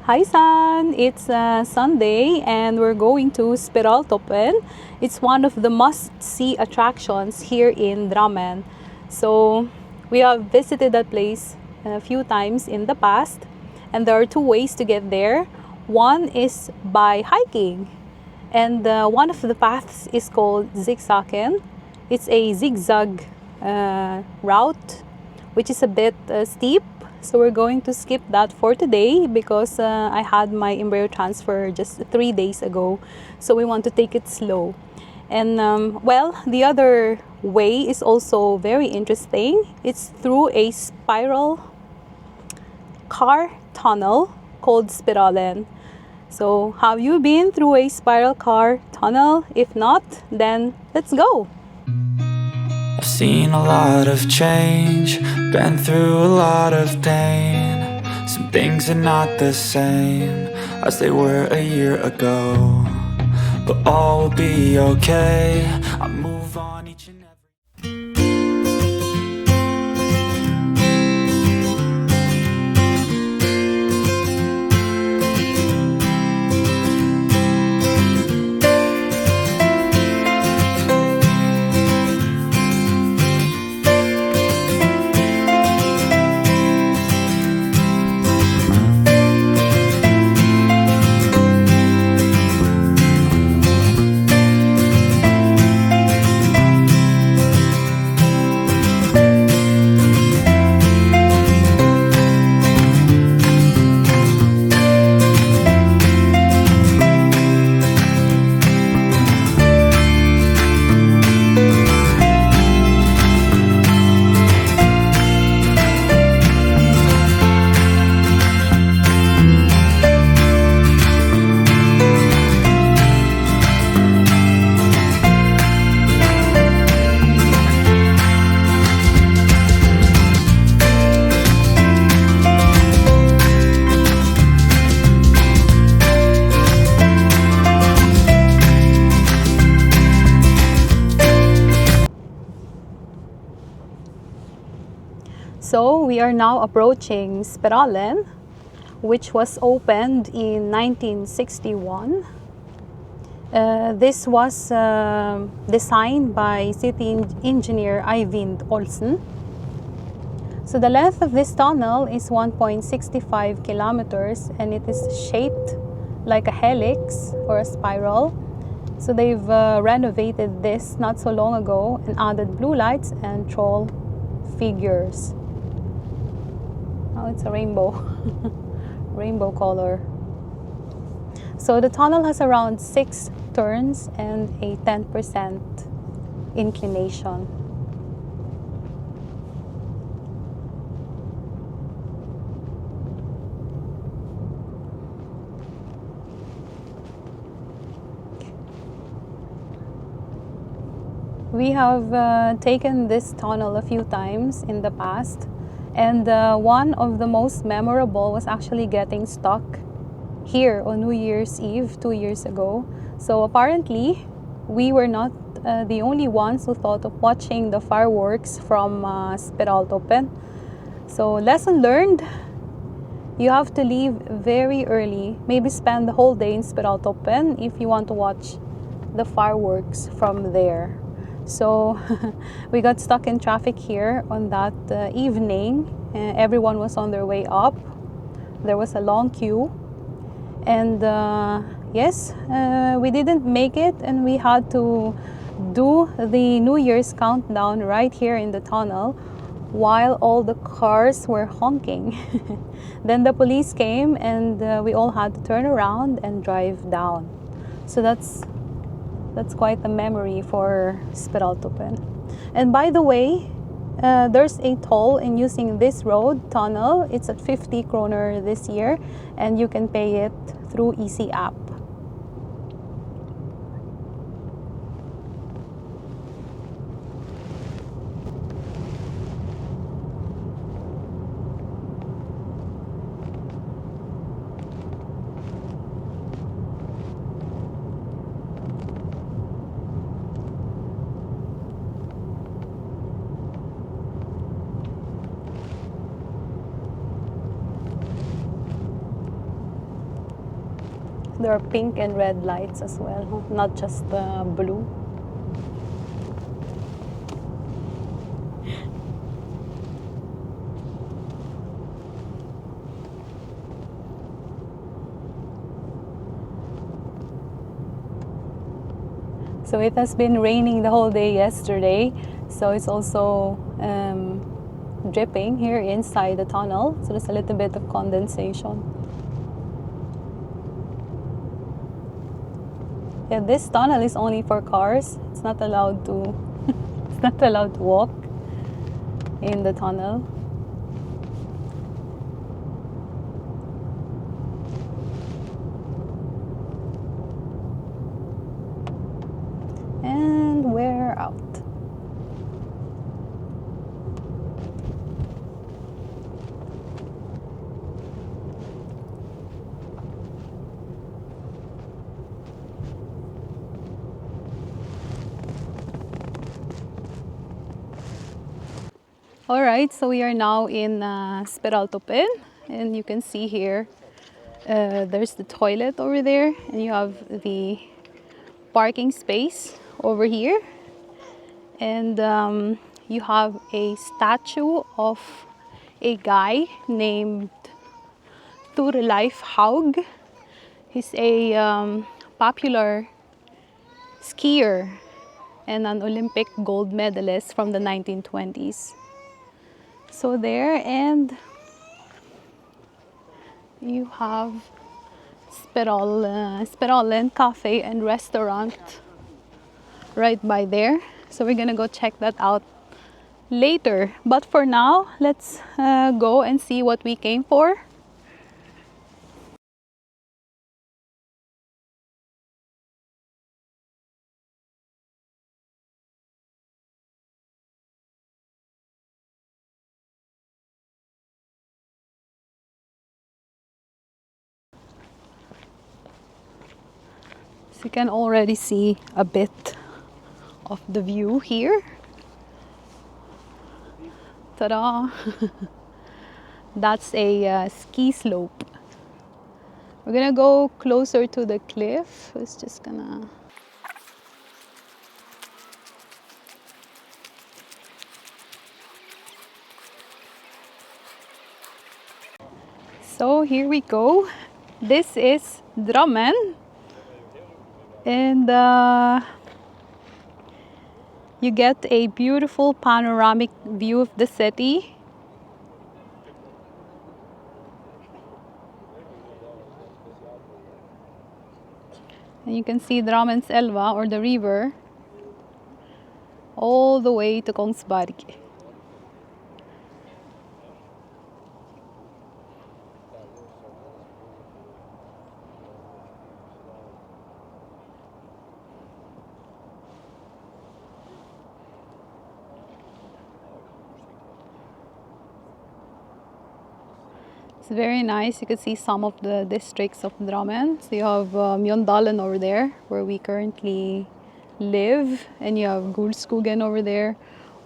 Hi San! It's Sunday and we're going to Spiraltoppen. It's one of the must-see attractions here in Drammen. So we have visited that place a few times in the past, and there are two ways to get there. One is by hiking, and one of the paths is called zigzagen. It's a zigzag route which is a bit steep. So we're going to skip that for today because I had my embryo transfer just 3 days ago. So we want to take it slow. And well, the other way is also very interesting. It's through a spiral car tunnel called Spiralen. So have you been through a spiral car tunnel? If not, then let's go. I've seen a lot of change, been through a lot of pain. Some things are not the same as they were a year ago, but all will be okay. I move on each and every. So we are now approaching Spiralen, which was opened in 1961. This was designed by city engineer Eivind Olsen. So the length of this tunnel is 1.65 kilometers and it is shaped like a helix or a spiral. So they've renovated this not so long ago and added blue lights and troll figures. Oh, it's a rainbow. Rainbow color. So the tunnel has around 6 turns and a 10% inclination. We have taken this tunnel a few times in the past, and one of the most memorable was actually getting stuck here on New Year's Eve 2 years ago. So apparently we were not the only ones who thought of watching the fireworks from Spiraltoppen. So lesson learned, you have to leave very early, maybe spend the whole day in Spiraltoppen if you want to watch the fireworks from there. So we got stuck in traffic here on that evening. Everyone was on their way up. There was a long queue, and yes, we didn't make it, and we had to do the New Year's countdown right here in the tunnel while all the cars were honking. Then the police came and we all had to turn around and drive down. So that's quite a memory for Spiraltoppen. And by the way, there's a toll in using this road tunnel. It's at 50 kroner this year, and you can pay it through Easy app. There are pink and red lights as well, not just blue. So it has been raining the whole day yesterday, so it's also dripping here inside the tunnel, so there's a little bit of condensation. Yeah, this tunnel is only for cars. It's not allowed to it's not allowed to walk in the tunnel. And we're out. Alright, so we are now in Spiraltoppen, and you can see here there's the toilet over there, and you have the parking space over here, and you have a statue of a guy named Turleif Haug. He's a popular skier and an Olympic gold medalist from the 1920s. So there, and you have Spiralen Cafe and Restaurant right by there. So we're gonna go check that out later. But for now, let's go and see what we came for. So you can already see a bit of the view here. Ta-da! That's a ski slope. We're gonna go closer to the cliff. It's just gonna... So here we go. This is Drammen. And you get a beautiful panoramic view of the city. And you can see Drammenselva, or the river, all the way to Kongsberg. It's very nice. You can see some of the districts of Drammen. So you have Mjøndalen over there, where we currently live, and you have Gulskogen over there.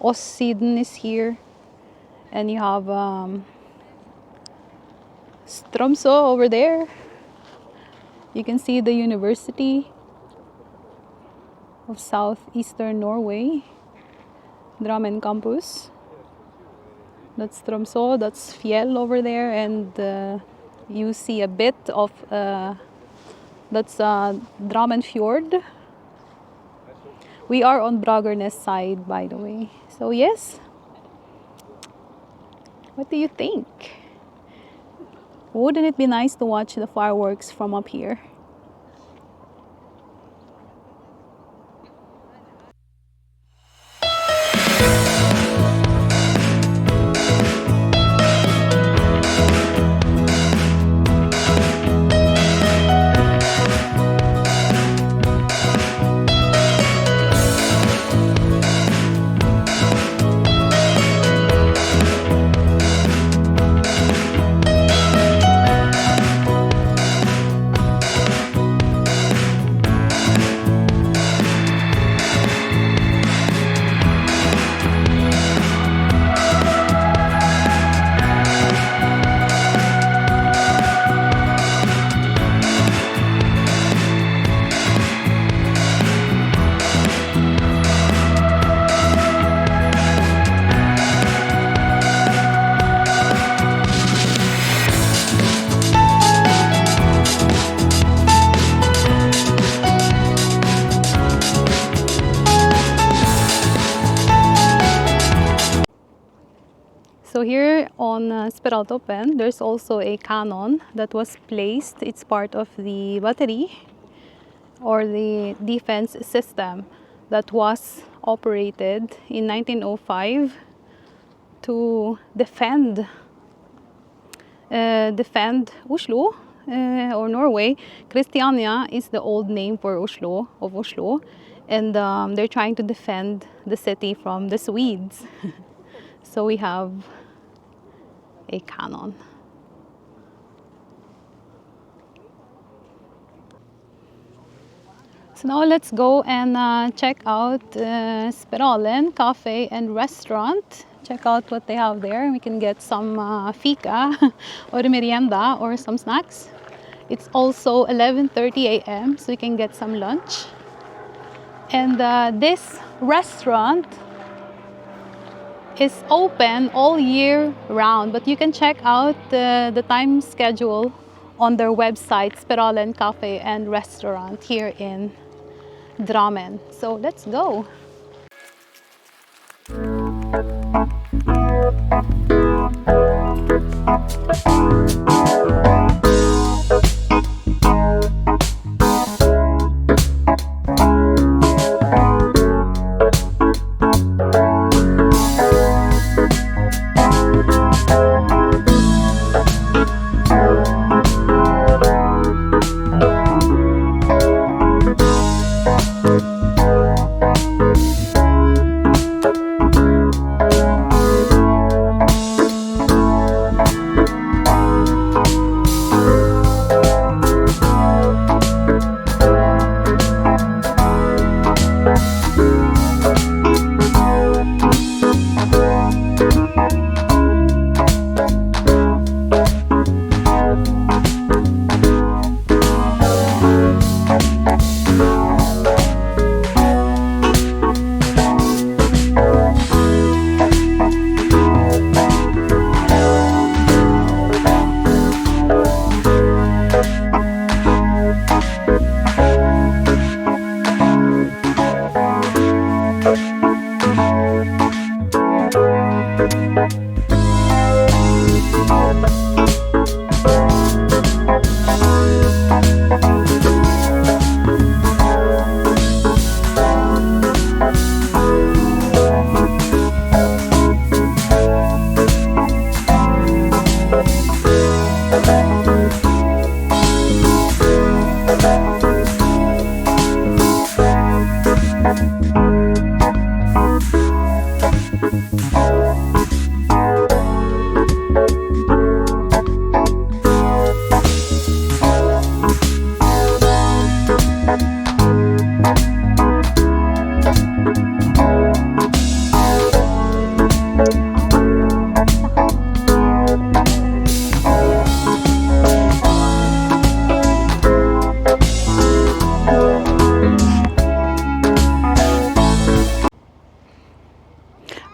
Åssiden is here, and you have Strømsø over there. You can see the University of Southeastern Norway, Drammen campus. That's Strømsø, that's Fjell over there, and you see a bit of, that's Drammen Fjord. We are on Bragernes side, by the way. So yes, what do you think? Wouldn't it be nice to watch the fireworks from up here? here on Spiraltoppen, there's also a cannon that was placed. It's part of the battery or the defense system that was operated in 1905 to defend Oslo or Norway. Christiania is the old name for Oslo, and they're trying to defend the city from the Swedes. So we have a cannon. So now let's go and check out Spiralen Cafe and Restaurant. Check out what they have there. We can get some fika or merienda or some snacks. It's also 11:30 a.m. so we can get some lunch. And this restaurant is open all year round, but you can check out the time schedule on their website, Spiralen Cafe and Restaurant here in Drammen. So let's go.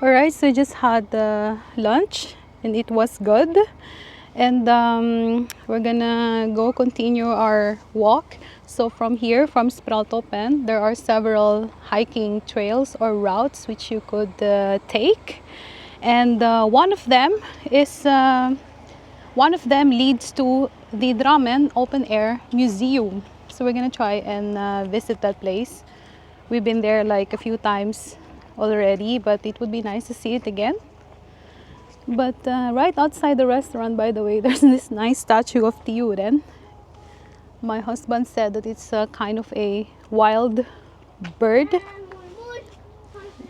Alright, so I just had lunch and it was good. And we're gonna go continue our walk. So from here, from Spiraltoppen, there are several hiking trails or routes which you could take. And one of them leads to the Drammen Open Air Museum. So we're gonna try and visit that place. We've been there like a few times already, but it would be nice to see it again. But right outside the restaurant, by the way, there's this nice statue of Reidun. My husband said that it's a kind of a wild bird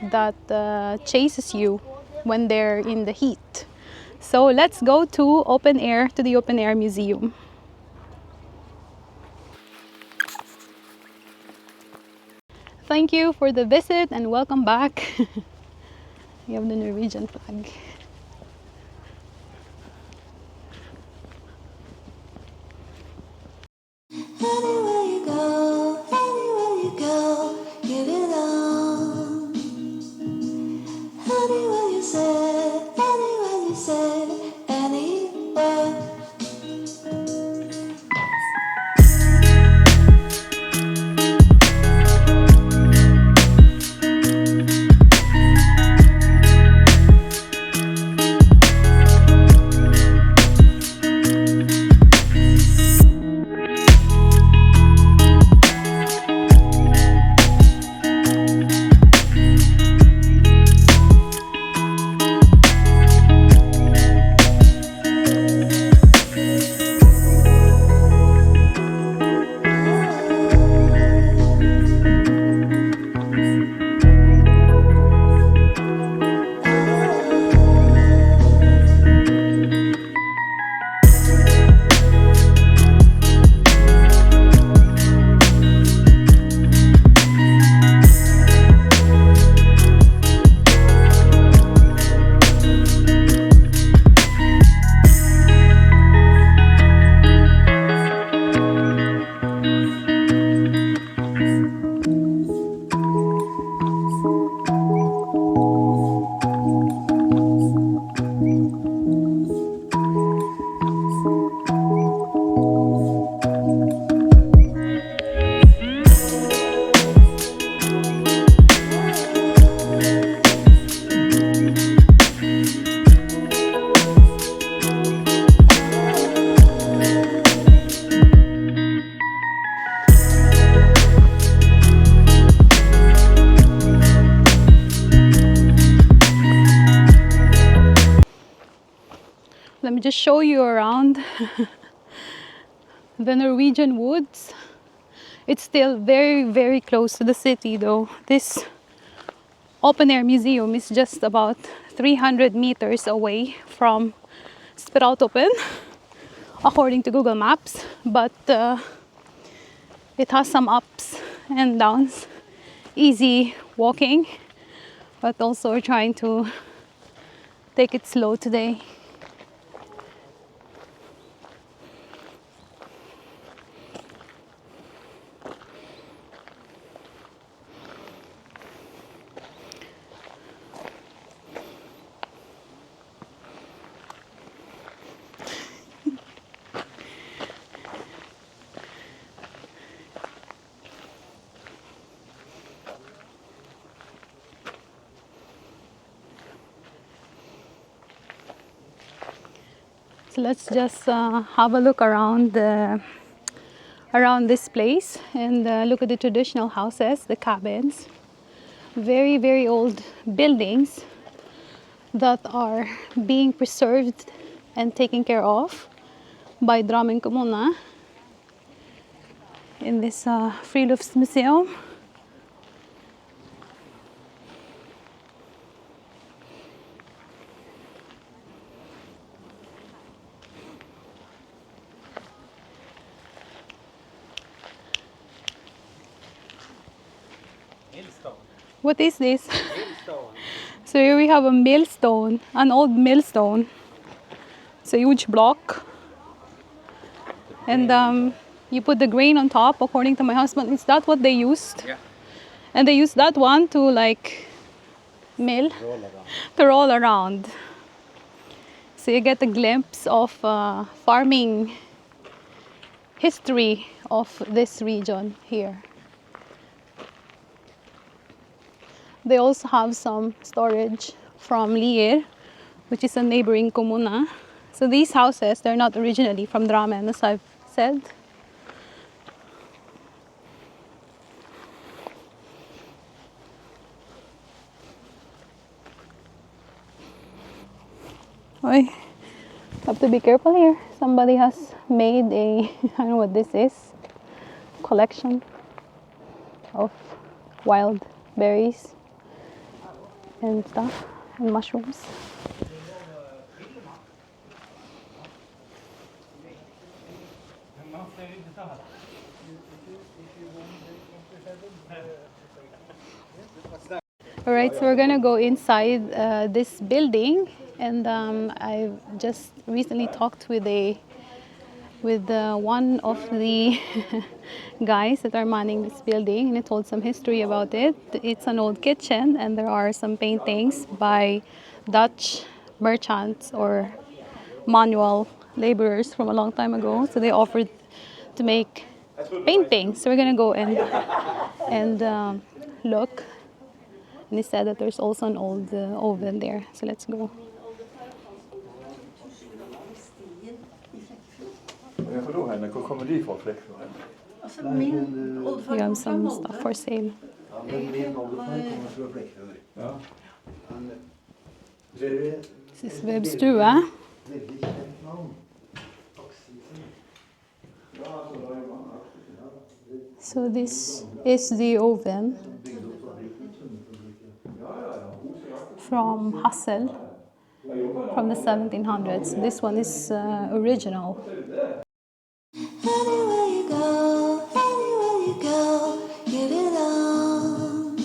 that chases you when they're in the heat. So let's go to the open air museum. Thank you for the visit and welcome back. We have the Norwegian flag. Anywhere you go, you belong. Anywhere you say, anywhere. just show you around the Norwegian woods. It's still very, very close to the city though. This open air museum is just about 300 meters away from Spiraltoppen, according to Google Maps, but it has some ups and downs. Easy walking, but also we're trying to take it slow today. So let's just have a look around this place and look at the traditional houses, the cabins. Very, very old buildings that are being preserved and taken care of by Drammen kommune in this Friluftmuseum. What is this? So here we have a millstone, an old millstone. It's a huge block. And you put the grain on top, according to my husband. Is that what they used? Yeah. And they used that one to like mill, to roll around. So you get a glimpse of farming history of this region here. They also have some storage from Lier, which is a neighboring commune. So these houses, they're not originally from Drammen, as I've said. Oi, have to be careful here. Somebody has made a, I don't know what this is, collection of wild berries and stuff, and mushrooms. All right, so we're gonna go inside this building, and I've just recently talked with one of the guys that are manning this building, and he told some history about it. It's an old kitchen, and there are some paintings by Dutch merchants or manual laborers from a long time ago. So they offered to make paintings. So we're gonna go and look. And he said that there's also an old oven there. So let's go. You have some stuff for sale. This is Webstue. So this is the oven from Hassel from the 1700s. This one is original. Anywhere you go, give it on.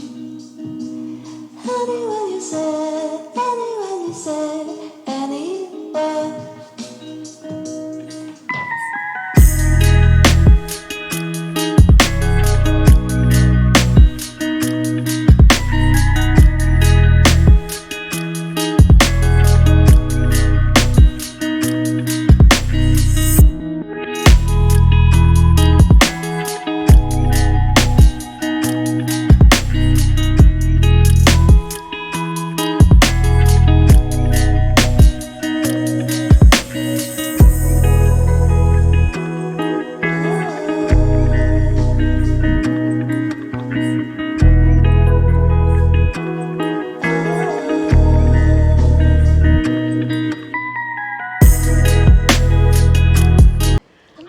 Anywhere you say, anywhere.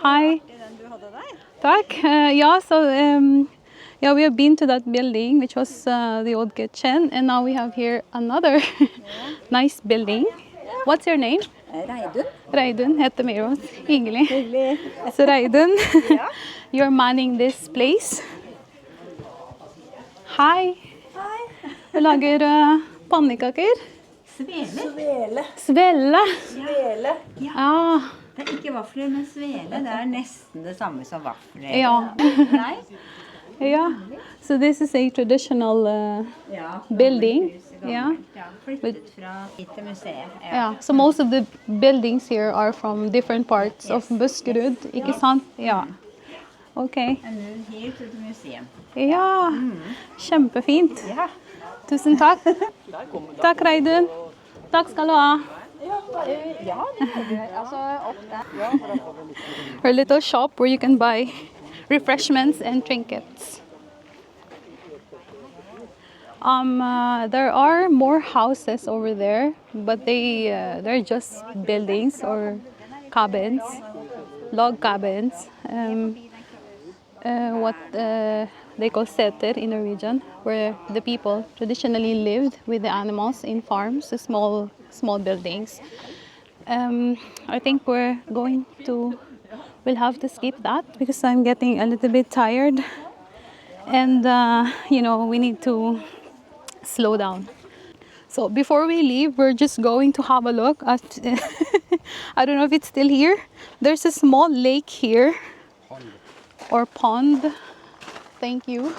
Hi. Takk. Yeah, so yeah, we have been to that building, which was the old kitchen, and now we have here another nice building. What's your name? Reidun. Reidun heter Miros. Hyggelig. So Reidun, you're manning this place. Hi. Du lager pannekaker. Svele. Svelle. Svele. Ah, Det er ikke vafler, men svele. Det er nesten det samme som vafler. ja. Nei? Yeah. So this is a traditional Ja. building. Gammelt. Yeah. Ja, flyttet fra hit til museet. Ja. Yeah. So most of the buildings here are from different parts of Buskerud, ikke sant? Ja. Okay. And then here to the museum. Ja. Kjempefint. Ja. Tusen takk. Takk, Reidun. Takk skal du ha. Ja, det gjør vi. Altså, opp der. Her little shop where you can buy refreshments and trinkets. There are more houses over there, but they're just buildings or cabins, log cabins. What they call seter in Norwegian, where the people traditionally lived with the animals in farms, the small buildings. I think we'll have to skip that because I'm getting a little bit tired, and we need to slow down. So before we leave, we're just going to have a look at I don't know if it's still here. There's a small lake here, or pond. Thank you.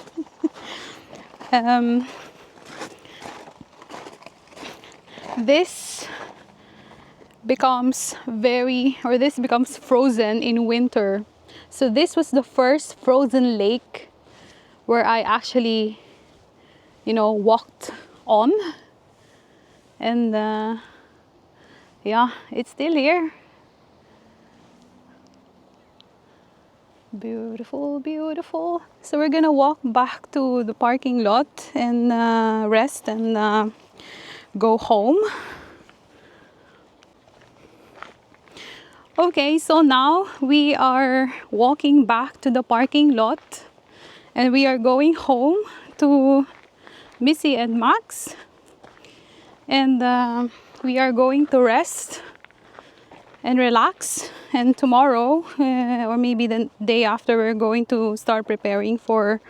This becomes frozen in winter. So this was the first frozen lake where I actually, walked on. And yeah, it's still here. Beautiful, beautiful. So we're gonna walk back to the parking lot and rest and go home. Okay, so now we are walking back to the parking lot and we are going home to Missy and Max. And we are going to rest and relax. And tomorrow, or maybe the day after, we're going to start preparing for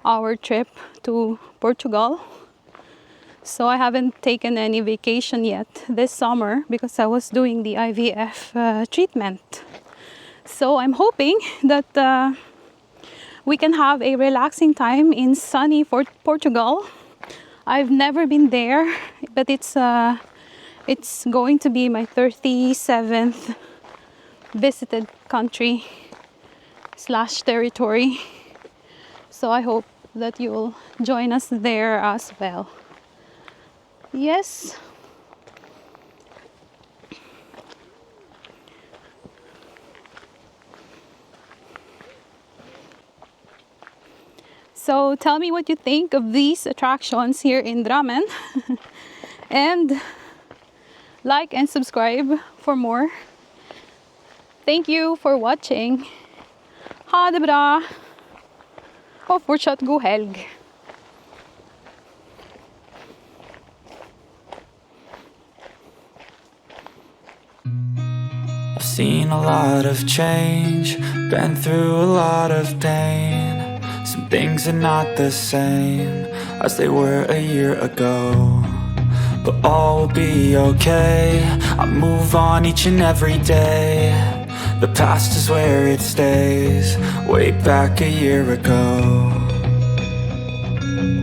our trip to Portugal. So I haven't taken any vacation yet this summer because I was doing the IVF treatment. So I'm hoping that we can have a relaxing time in sunny Portugal. I've never been there, but it's going to be my 37th visited country / territory. So I hope that you'll join us there as well. Yes. So tell me what you think of these attractions here in Drammen. And like and subscribe for more. Thank you for watching. Ha det bra. Og fortsatt god helg. I've seen a lot of change, been through a lot of pain. Some things are not the same as they were a year ago. But all will be okay, I move on each and every day. The past is where it stays, way back a year ago.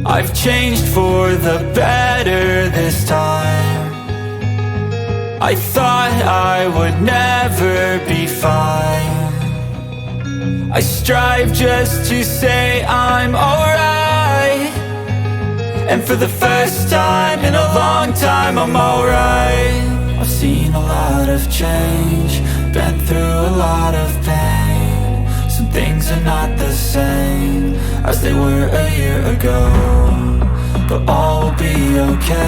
I've changed for the better this time. I thought I would never be fine. I strive just to say I'm alright. And for the first time in a long time I'm alright. I've seen a lot of change, been through a lot of pain. Some things are not the same as they were a year ago. But all will be okay.